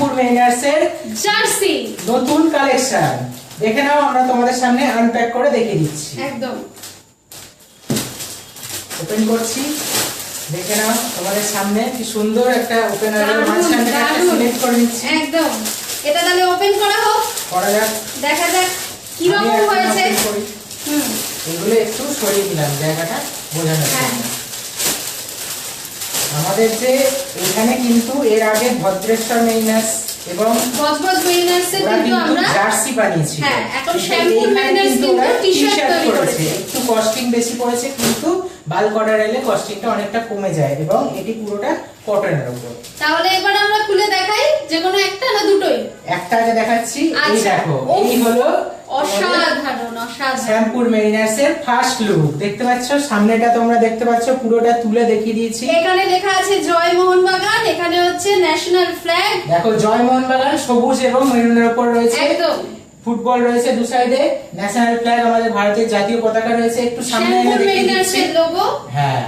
Shyampur Mariners এর jersey নতুন collection. দেখে নাও, আমরা তোমাদের সামনে আনপ্যাক করে দেখিয়ে দিচ্ছি। একদম ওপেন করছি, দেখে নাও তোমাদের সামনে কি সুন্দর একটা ওপেনারের মাঝখান থেকে একটা সিলেক্ট করে নিচ্ছি। একদম, এটা তাহলে ওপেন করা হোক, করা যাক, দেখা যাক কি রকম হয়েছে। এগুলো একটু সরিয়ে দিলাম জায়গাটা বোঝানোর জন্য। আমাদের যে এখানে কিন্তু এর আগে ভদ্রেশ্বর মেরিনার্স এবং বজবজ মেরিনার্সের কিন্তু আমরা জার্সি বানিয়েছি। হ্যাঁ, এখন শ্যামপুর মেরিনার্স কিন্তু টি-শার্ট তৈরি করেছে। একটু কস্টিং বেশি পড়েছে, কিন্তু বাল্ক অর্ডার এলে কস্টিংটা অনেকটা কমে যায় এবং এটি পুরোটা কটনের উপর। তাহলে এবার আমরা খুলে দেখাই, যে কোনো একটা না দুটোই? একটা আগে দেখাচ্ছি। এই দেখো, এই হলো অসাধারণ অসাধারণ শ্যামপুর মেরিনার্স এর ফার্স্ট লুক। দেখতে পাচ্ছ, সামনেটা তোমরা দেখতে পাচ্ছ, পুরোটা তুলে দেখিয়ে দিয়েছি। এখানে লেখা আছে জয় মোহনবাগান, এখানে হচ্ছে ন্যাশনাল ফ্ল্যাগ। দেখো, জয় মোহনবাগান সবুজ এবং মেরুনের উপর রয়েছে। একদম, ফুটবল রয়েছে দু সাইডে, ন্যাশনাল ফ্ল্যাগ আমাদের ভারতের জাতীয় পতাকা রয়েছে। একটু সামনে এনে শ্যামপুর দেখিয়ে মেরিনার্স দিচ্ছি। এর লোগো। হ্যাঁ,